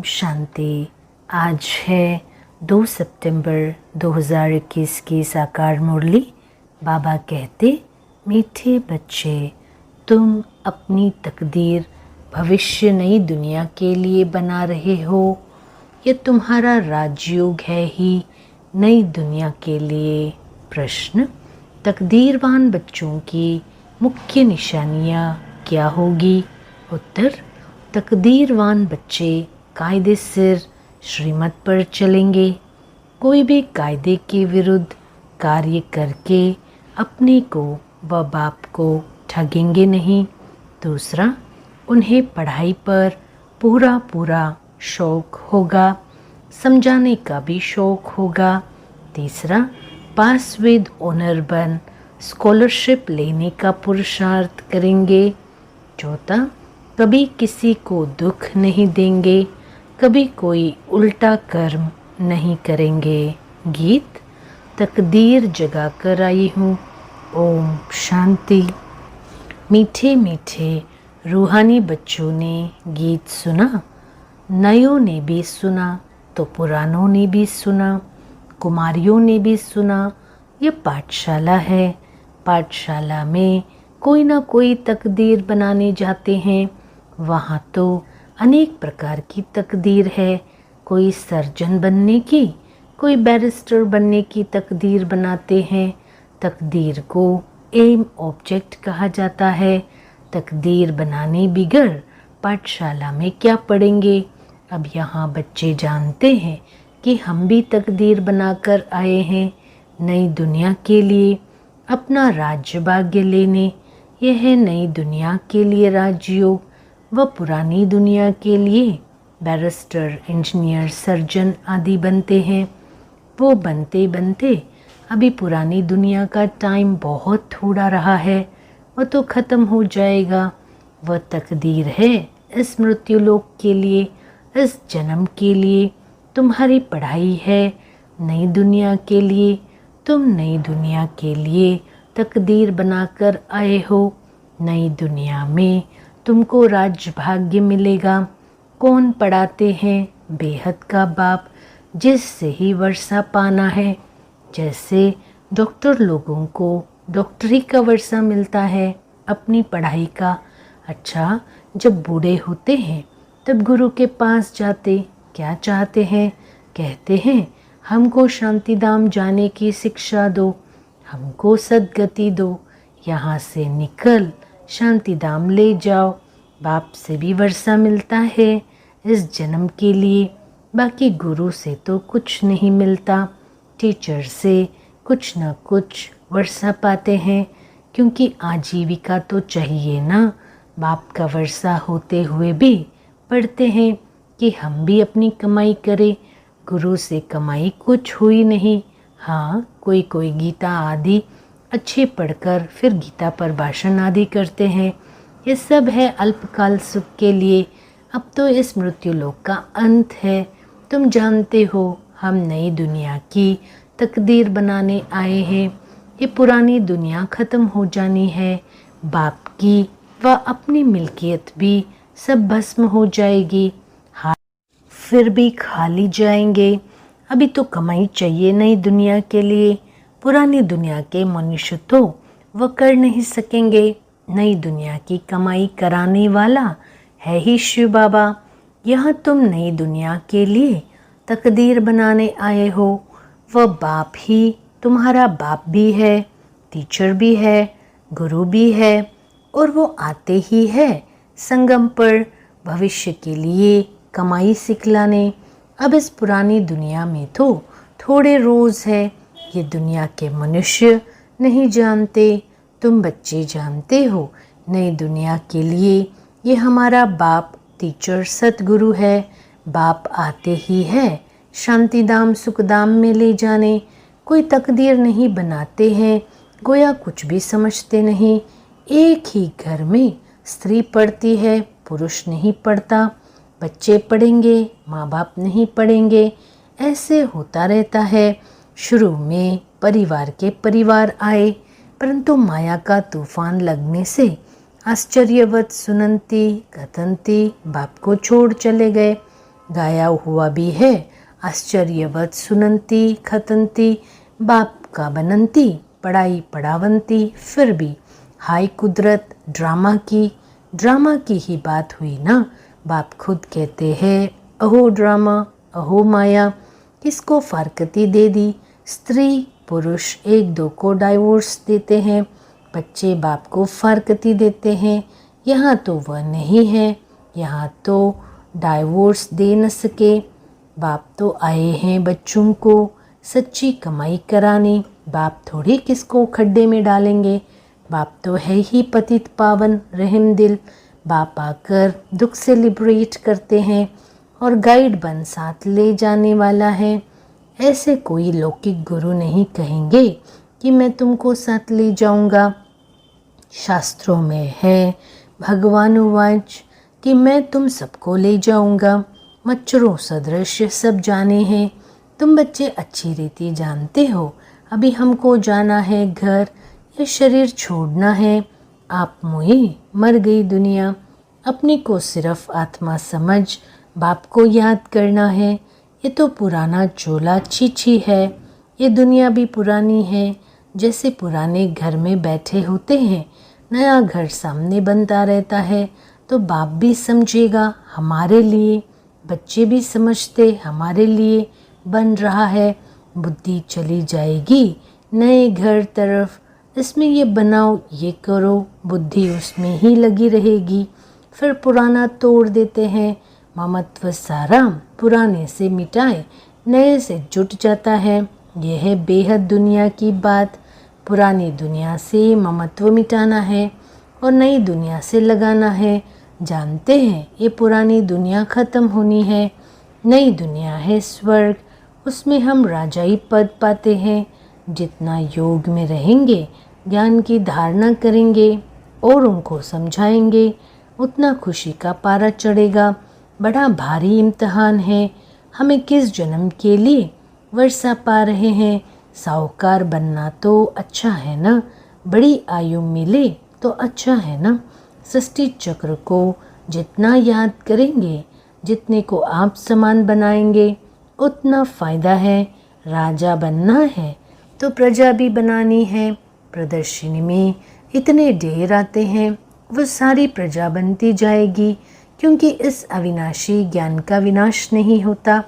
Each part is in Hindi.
शांति। आज है 2 सितंबर 2021 की साकार मुरली। बाबा कहते, मीठे बच्चे, तुम अपनी तकदीर भविष्य नई दुनिया के लिए बना रहे हो। ये तुम्हारा राजयोग है ही नई दुनिया के लिए। प्रश्न, तकदीरवान बच्चों की मुख्य निशानियाँ क्या होगी? उत्तर, तकदीरवान बच्चे कायदे सिर श्रीमत पर चलेंगे। कोई भी कायदे के विरुद्ध कार्य करके अपने को व बाप को ठगेंगे नहीं। दूसरा, उन्हें पढ़ाई पर पूरा शौक होगा, समझाने का भी शौक होगा। तीसरा, पास विद ऑनर बन स्कॉलरशिप लेने का पुरुषार्थ करेंगे। चौथा, कभी किसी को दुख नहीं देंगे, कभी कोई उल्टा कर्म नहीं करेंगे। गीत, तकदीर जगा कर आई हूँ। ओम शांति। मीठे मीठे रूहानी बच्चों ने गीत सुना, नयों ने भी सुना तो पुरानों ने भी सुना, कुमारियों ने भी सुना। ये पाठशाला है। पाठशाला में कोई ना कोई तकदीर बनाने जाते हैं। वहाँ तो अनेक प्रकार की तकदीर है। कोई सर्जन बनने की, कोई बैरिस्टर बनने की तकदीर बनाते हैं। तकदीर को एम ऑब्जेक्ट कहा जाता है। तकदीर बनाने बिगर पाठशाला में क्या पढ़ेंगे? अब यहाँ बच्चे जानते हैं कि हम भी तकदीर बनाकर आए हैं नई दुनिया के लिए, अपना राज्य भाग्य लेने। यह है नई दुनिया के लिए राजयोग, व पुरानी दुनिया के लिए बैरिस्टर, इंजीनियर, सर्जन आदि बनते हैं। वो बनते बनते अभी पुरानी दुनिया का टाइम बहुत थोड़ा रहा है, वह तो ख़त्म हो जाएगा। वह तकदीर है इस मृत्युलोक के लिए, इस जन्म के लिए। तुम्हारी पढ़ाई है नई दुनिया के लिए। तुम नई दुनिया के लिए तकदीर बनाकर आए हो। नई दुनिया में तुमको राज्य भाग्य मिलेगा। कौन पढ़ाते हैं? बेहद का बाप, जिससे ही वर्षा पाना है। जैसे डॉक्टर लोगों को डॉक्टरी का वर्षा मिलता है अपनी पढ़ाई का। अच्छा, जब बूढ़े होते हैं तब गुरु के पास जाते, क्या चाहते हैं? कहते हैं, हमको शांतिधाम जाने की शिक्षा दो, हमको सद्गति दो, यहाँ से निकल शांतिधाम ले जाओ। बाप से भी वर्षा मिलता है इस जन्म के लिए। बाकी गुरु से तो कुछ नहीं मिलता। टीचर से कुछ न कुछ वर्षा पाते हैं, क्योंकि आजीविका तो चाहिए ना। बाप का वर्षा होते हुए भी पढ़ते हैं कि हम भी अपनी कमाई करें। गुरु से कमाई कुछ हुई नहीं। हाँ, कोई कोई गीता आदि अच्छे पढ़कर फिर गीता पर भाषण आदि करते हैं। ये सब है अल्पकाल सुख के लिए। अब तो इस मृत्युलोक का अंत है। तुम जानते हो हम नई दुनिया की तकदीर बनाने आए हैं। ये पुरानी दुनिया ख़त्म हो जानी है। बाप की व अपनी मिल्कियत भी सब भस्म हो जाएगी। हाँ, फिर भी खाली जाएंगे। अभी तो कमाई चाहिए नई दुनिया के लिए। पुरानी दुनिया के मनुष्य तो वह कर नहीं सकेंगे। नई दुनिया की कमाई कराने वाला है ही शिव बाबा। यहाँ तुम नई दुनिया के लिए तकदीर बनाने आए हो। वह बाप ही तुम्हारा बाप भी है, टीचर भी है, गुरु भी है, और वो आते ही है संगम पर भविष्य के लिए कमाई सिखलाने। अब इस पुरानी दुनिया में तो थोड़े रोज़ है। ये दुनिया के मनुष्य नहीं जानते, तुम बच्चे जानते हो। नई दुनिया के लिए ये हमारा बाप, टीचर, सतगुरु है। बाप आते ही है शांतिधाम सुखधाम में ले जाने। कोई तकदीर नहीं बनाते हैं, गोया कुछ भी समझते नहीं। एक ही घर में स्त्री पढ़ती है, पुरुष नहीं पढ़ता। बच्चे पढ़ेंगे, माँ बाप नहीं पढ़ेंगे। ऐसे होता रहता है। शुरू में परिवार के परिवार आए, परंतु माया का तूफान लगने से आश्चर्यवत सुनंती कथनती बाप को छोड़ चले गए। गाया हुआ भी है, आश्चर्यवत सुनंती खतंती बाप का बनंती, पढ़ाई पढ़ावंती। फिर भी हाय कुदरत, ड्रामा की ही बात हुई ना। बाप खुद कहते हैं, अहो ड्रामा, अहो माया, किसको फारकती दे दी। स्त्री पुरुष एक दो को डाइवोर्स देते हैं, बच्चे बाप को फारकती देते हैं। यहाँ तो वह नहीं है, यहाँ तो डाइवोर्स दे न सके। बाप तो आए हैं बच्चों को सच्ची कमाई कराने, बाप थोड़ी किसको खड्डे में डालेंगे। बाप तो है ही पतित पावन रहम दिल। बाप आकर दुख से लिबरेट करते हैं और गाइड बन साथ ले जाने वाला है। ऐसे कोई लौकिक गुरु नहीं कहेंगे कि मैं तुमको साथ ले जाऊंगा। शास्त्रों में है भगवानुवाच कि मैं तुम सबको ले जाऊंगा। मच्छरों सदृश सब जाने हैं, तुम बच्चे अच्छी रीति जानते हो। अभी हमको जाना है घर, ये शरीर छोड़ना है। आप मोए मर गई दुनिया, अपने को सिर्फ आत्मा समझ बाप को याद करना है। ये तो पुराना चोला छीछी है, ये दुनिया भी पुरानी है। जैसे पुराने घर में बैठे होते हैं, नया घर सामने बनता रहता है तो बाप भी समझेगा हमारे लिए, बच्चे भी समझते हमारे लिए बन रहा है। बुद्धि चली जाएगी नए घर तरफ, इसमें ये बनाओ ये करो, बुद्धि उसमें ही लगी रहेगी। फिर पुराना तोड़ देते हैं, ममत्व सारा पुराने से मिटाए नए से जुट जाता है। यह है बेहद दुनिया की बात। पुरानी दुनिया से ममत्व मिटाना है और नई दुनिया से लगाना है। जानते हैं ये पुरानी दुनिया ख़त्म होनी है, नई दुनिया है स्वर्ग, उसमें हम राजाई पद पाते हैं। जितना योग में रहेंगे, ज्ञान की धारणा करेंगे और उनको समझाएंगे, उतना खुशी का पारा चढ़ेगा। बड़ा भारी इम्तिहान है, हमें किस जन्म के लिए वर्षा पा रहे हैं। साहूकार बनना तो अच्छा है ना, बड़ी आयु मिले तो अच्छा है ना। सृष्टि चक्र को जितना याद करेंगे, जितने को आप समान बनाएंगे, उतना फ़ायदा है। राजा बनना है तो प्रजा भी बनानी है। प्रदर्शनी में इतने ढेर आते हैं, वो सारी प्रजा बनती जाएगी, क्योंकि इस अविनाशी ज्ञान का विनाश नहीं होता।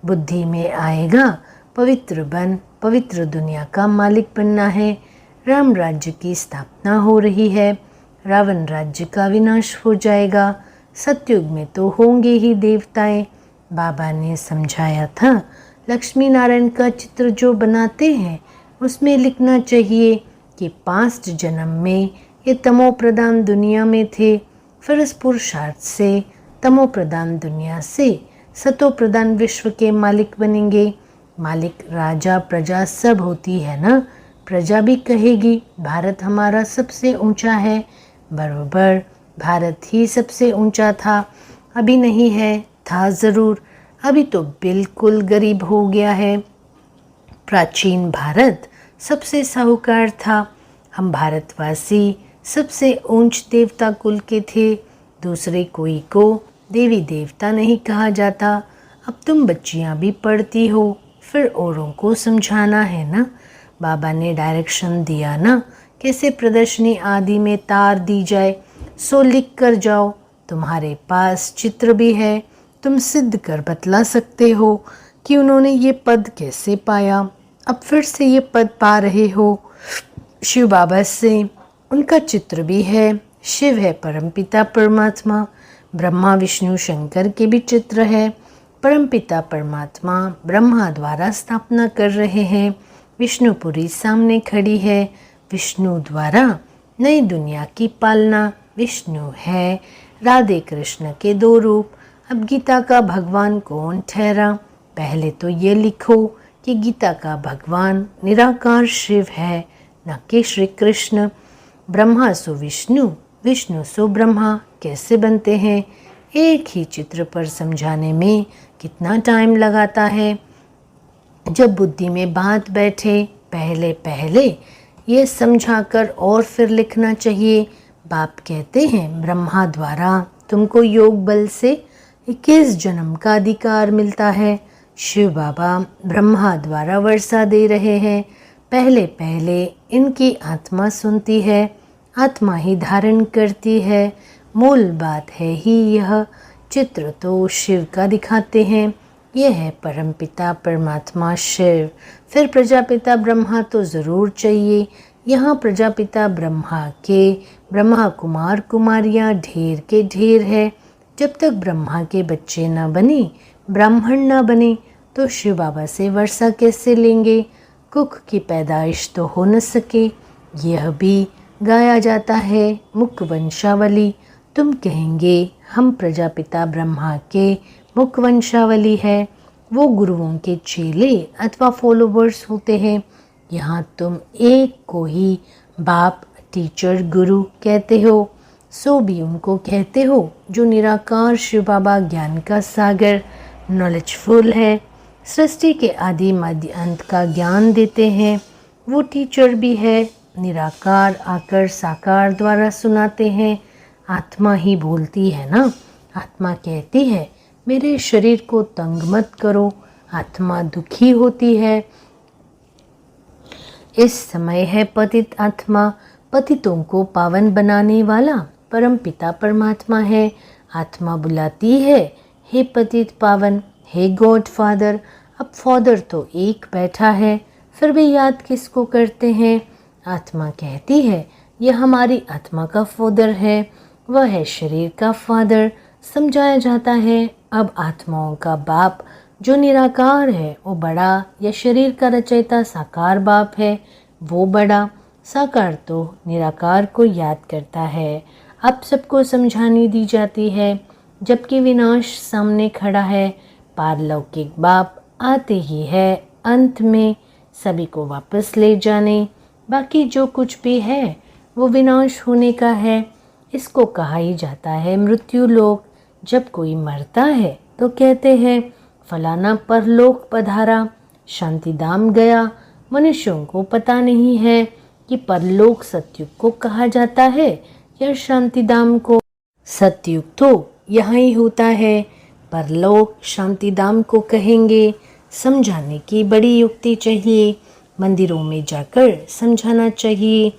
बुद्धि में आएगा पवित्र बन पवित्र दुनिया का मालिक बनना है। राम राज्य की स्थापना हो रही है, रावण राज्य का विनाश हो जाएगा। सतयुग में तो होंगे ही देवताएं। बाबा ने समझाया था, लक्ष्मी नारायण का चित्र जो बनाते हैं उसमें लिखना चाहिए कि पास्ट जन्म में ये तमो प्रधान दुनिया में थे, फिर इस पुरुषार्थ से तमो प्रधान दुनिया से सतो प्रधान विश्व के मालिक बनेंगे। मालिक राजा प्रजा सब होती है ना। प्रजा भी कहेगी भारत हमारा सबसे ऊंचा है। बरोबर, भारत ही सबसे ऊंचा था, अभी नहीं है, था ज़रूर, अभी तो बिल्कुल गरीब हो गया है। प्राचीन भारत सबसे साहूकार था। हम भारतवासी सबसे ऊंच देवता कुल के थे, दूसरे कोई को देवी देवता नहीं कहा जाता। अब तुम बच्चियां भी पढ़ती हो, फिर औरों को समझाना है ना। बाबा ने डायरेक्शन दिया ना, कैसे प्रदर्शनी आदि में तार दी जाए, सो लिख कर जाओ। तुम्हारे पास चित्र भी है, तुम सिद्ध कर बतला सकते हो कि उन्होंने ये पद कैसे पाया। अब फिर से ये पद पा रहे हो शिव बाबा से, उनका चित्र भी है। शिव है परमपिता परमात्मा, ब्रह्मा विष्णु शंकर के भी चित्र है। परमपिता परमात्मा ब्रह्मा द्वारा स्थापना कर रहे हैं, विष्णुपुरी सामने खड़ी है। विष्णु द्वारा नई दुनिया की पालना। विष्णु है राधे कृष्ण के दो रूप। अब गीता का भगवान कौन ठहरा? पहले तो ये लिखो कि गीता का भगवान निराकार शिव है, न कि श्री कृष्ण। ब्रह्मा सो विष्णु, विष्णु सो ब्रह्मा कैसे बनते हैं? एक ही चित्र पर समझाने में कितना टाइम लगाता है। जब बुद्धि में बात बैठे, पहले पहले ये समझाकर और फिर लिखना चाहिए। बाप कहते हैं ब्रह्मा द्वारा तुमको योग बल से 21 जन्म का अधिकार मिलता है। शिव बाबा ब्रह्मा द्वारा वर्षा दे रहे हैं। पहले पहले इनकी आत्मा सुनती है, आत्मा ही धारण करती है। मूल बात है ही यह। चित्र तो शिव का दिखाते हैं, यह है परमपिता परमात्मा शिव। फिर प्रजापिता ब्रह्मा तो ज़रूर चाहिए। यहाँ प्रजापिता ब्रह्मा के ब्रह्मा कुमार कुमारियाँ ढेर के ढेर है। जब तक ब्रह्मा के बच्चे न बने, ब्राह्मण न बने, तो शिव बाबा से वर्षा कैसे लेंगे? कुख की पैदाइश तो हो न सके। यह भी गाया जाता है मुख वंशावली। तुम कहेंगे हम प्रजापिता ब्रह्मा के मुख वंशावली है, वो गुरुओं के चेले अथवा फॉलोवर्स होते हैं। यहाँ तुम एक को ही बाप, टीचर, गुरु कहते हो। सो भी उनको कहते हो जो निराकार शिव बाबा ज्ञान का सागर, नॉलेजफुल है, सृष्टि के आदि मध्य अंत का ज्ञान देते हैं। वो टीचर भी है, निराकार आकर साकार द्वारा सुनाते हैं। आत्मा ही बोलती है ना। आत्मा कहती है मेरे शरीर को तंग मत करो। आत्मा दुखी होती है। इस समय है पतित आत्मा। पतितों को पावन बनाने वाला परम पिता परमात्मा है। आत्मा बुलाती है हे पतित पावन, हे गॉड फादर। अब फादर तो एक बैठा है, फिर भी याद किसको करते हैं? आत्मा कहती है यह हमारी आत्मा का फादर है, वह है शरीर का फादर। समझाया जाता है अब आत्माओं का बाप जो निराकार है वो बड़ा, या शरीर का रचयिता साकार बाप है वो बड़ा। साकार तो निराकार को याद करता है। अब सबको समझानी दी जाती है, जबकि विनाश सामने खड़ा है। पारलौकिक बाप आते ही है अंत में सभी को वापस ले जाने। बाकी जो कुछ भी है वो विनाश होने का है। इसको कहा ही जाता है मृत्यु लोक। जब कोई मरता है तो कहते हैं फलाना परलोक पधारा, शांतिधाम गया। मनुष्यों को पता नहीं है कि परलोक सतयुग को कहा जाता है या शांतिधाम को। सतयुग तो यहाँ ही होता है, परलोक शांतिधाम को कहेंगे। समझाने की बड़ी युक्ति चाहिए, मंदिरों में जाकर समझाना चाहिए।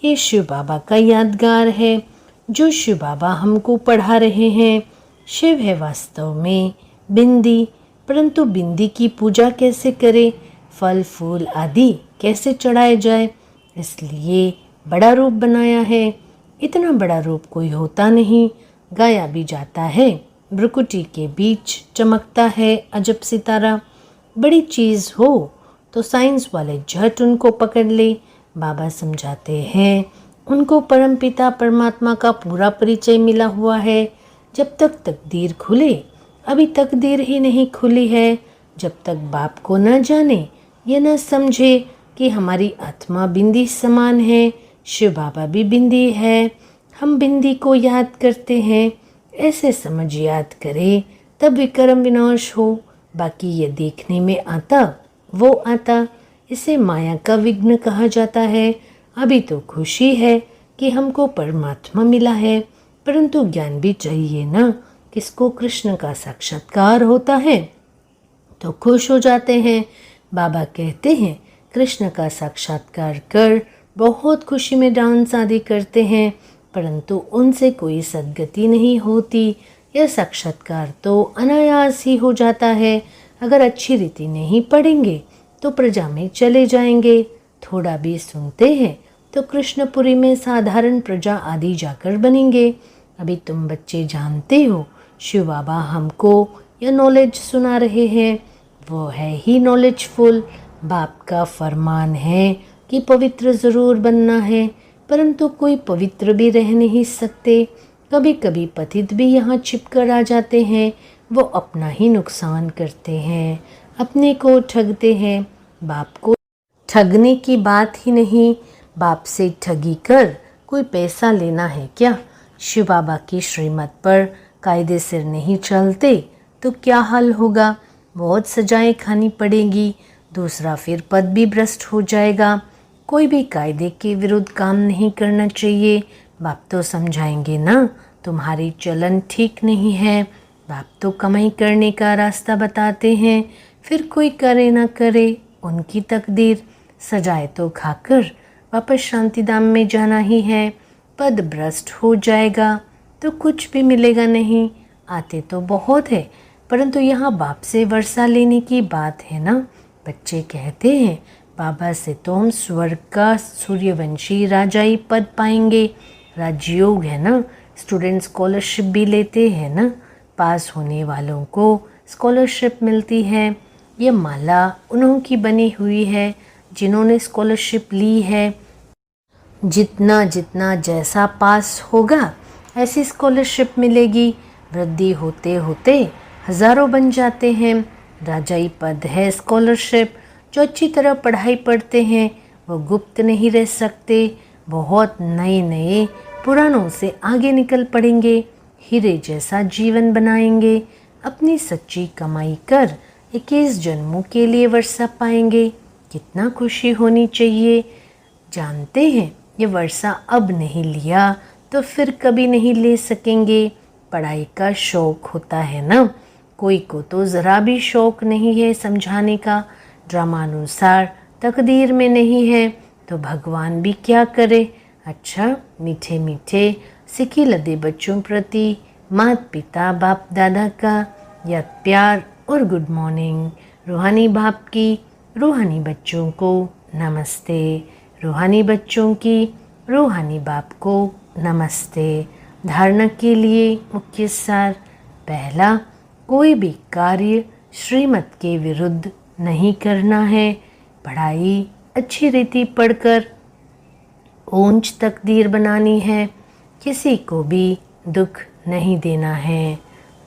ये शिव बाबा का यादगार है जो शिव बाबा हमको पढ़ा रहे हैं। शिव है वास्तव में बिंदी, परंतु बिंदी की पूजा कैसे करें, फल फूल आदि कैसे चढ़ाए जाए, इसलिए बड़ा रूप बनाया है। इतना बड़ा रूप कोई होता नहीं। गाया भी जाता है भ्रुकुटी के बीच चमकता है अजब सितारा। बड़ी चीज़ हो तो साइंस वाले झट उनको पकड़ ले। बाबा समझाते हैं उनको परमपिता परमात्मा का पूरा परिचय मिला हुआ है। जब तक तकदीर खुले, अभी तकदीर ही नहीं खुली है। जब तक बाप को न जाने, ये न समझे कि हमारी आत्मा बिंदी समान है, शिव बाबा भी बिंदी है, हम बिंदी को याद करते हैं। ऐसे समझ याद करें तब विक्रम विनाश हो। बाकी ये देखने में आता वो आता, इसे माया का विघ्न कहा जाता है। अभी तो खुशी है कि हमको परमात्मा मिला है, परंतु ज्ञान भी चाहिए ना। किसको कृष्ण का साक्षात्कार होता है तो खुश हो जाते हैं। बाबा कहते हैं कृष्ण का साक्षात्कार कर बहुत खुशी में डांस आदि करते हैं, परंतु उनसे कोई सद्गति नहीं होती। यह साक्षात्कार तो अनायास ही हो जाता है। अगर अच्छी रीति नहीं पढ़ेंगे तो प्रजा में चले जाएंगे। थोड़ा भी सुनते हैं तो कृष्णपुरी में साधारण प्रजा आदि जाकर बनेंगे। अभी तुम बच्चे जानते हो शिव बाबा हमको यह नॉलेज सुना रहे हैं, वो है ही नॉलेजफुल। बाप का फरमान है कि पवित्र ज़रूर बनना है, परंतु कोई पवित्र भी रह नहीं सकते। कभी कभी पतित भी यहाँ छिपकर आ जाते हैं। वो अपना ही नुकसान करते हैं, अपने को ठगते हैं। बाप को ठगने की बात ही नहीं, बाप से ठगी कर कोई पैसा लेना है क्या? शिव बाबा की श्रीमत पर कायदे से नहीं चलते तो क्या हाल होगा? बहुत सजाएं खानी पड़ेगी। दूसरा फिर पद भी भ्रष्ट हो जाएगा। कोई भी कायदे के विरुद्ध काम नहीं करना चाहिए। बाप तो समझाएंगे ना, तुम्हारी चलन ठीक नहीं है, बाप तो कमाई करने का रास्ता बताते हैं, फिर कोई करे ना करे उनकी तकदीर। सजाए तो खाकर वापस शांतिधाम में जाना ही है। पद भ्रष्ट हो जाएगा तो कुछ भी मिलेगा नहीं। आते तो बहुत है, परंतु यहाँ बाप से वर्षा लेने की बात है ना। बच्चे कहते हैं बाबा से तो हम स्वर्ग का सूर्यवंशी राजाई पद पाएंगे। राजयोग है ना, स्टूडेंट स्कॉलरशिप भी लेते हैं ना, पास होने वालों को स्कॉलरशिप मिलती है। ये माला उन्हों की बनी हुई है जिन्होंने स्कॉलरशिप ली है। जितना जितना जैसा पास होगा ऐसी स्कॉलरशिप मिलेगी। वृद्धि होते होते हजारों बन जाते हैं। राजाई पद है स्कॉलरशिप। जो अच्छी तरह पढ़ाई पढ़ते हैं वो गुप्त नहीं रह सकते। बहुत नए नए पुरानों से आगे निकल पड़ेंगे। हीरे जैसा जीवन बनाएंगे। अपनी सच्ची कमाई कर 21 जन्मों के लिए वर्षा पाएंगे। कितना खुशी होनी चाहिए। जानते हैं ये वर्षा अब नहीं लिया तो फिर कभी नहीं ले सकेंगे। पढ़ाई का शौक होता है ना, कोई को तो ज़रा भी शौक नहीं है समझाने का। ड्रामानुसार तकदीर में नहीं है तो भगवान भी क्या करे। अच्छा, मीठे मीठे सिकी लदे बच्चों प्रति माता पिता बाप दादा का याद प्यार और गुड मॉर्निंग। रूहानी बाप की रूहानी बच्चों को नमस्ते। रूहानी बच्चों की रूहानी बाप को नमस्ते। धारणा के लिए मुख्य सार। पहला, कोई भी कार्य श्रीमत के विरुद्ध नहीं करना है। पढ़ाई अच्छी रीति पढ़कर ऊंच तकदीर बनानी है। किसी को भी दुख नहीं देना है।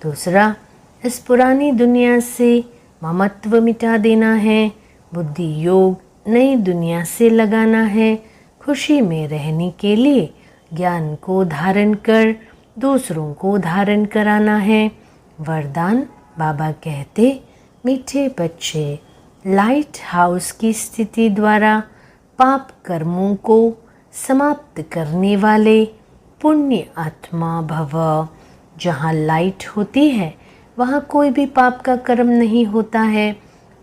दूसरा, इस पुरानी दुनिया से ममत्व मिटा देना है। बुद्धि योग नई दुनिया से लगाना है। खुशी में रहने के लिए ज्ञान को धारण कर दूसरों को धारण कराना है। वरदान बाबा कहते, मीठे बच्चे लाइट हाउस की स्थिति द्वारा पाप कर्मों को समाप्त करने वाले पुण्य आत्मा भव। जहाँ लाइट होती है वहाँ कोई भी पाप का कर्म नहीं होता है।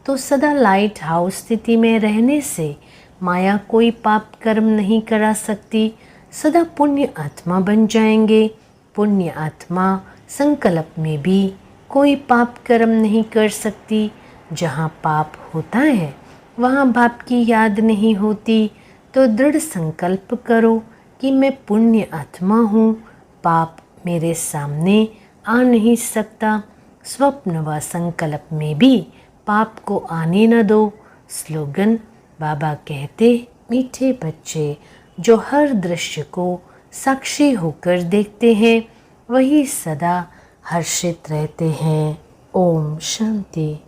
तो सदा लाइट हाउस स्थिति में रहने से माया कोई पाप कर्म नहीं करा सकती। सदा पुण्य आत्मा बन जाएंगे। पुण्य आत्मा संकल्प में भी कोई पाप कर्म नहीं कर सकती। जहाँ पाप होता है वहाँ बाप की याद नहीं होती। तो दृढ़ संकल्प करो कि मैं पुण्य आत्मा हूँ, पाप मेरे सामने आ नहीं सकता। स्वप्न व संकल्प में भी पाप को आने न दो। स्लोगन बाबा कहते, मीठे बच्चे जो हर दृश्य को साक्षी होकर देखते हैं वही सदा हर्षित रहते हैं। ओम शांति।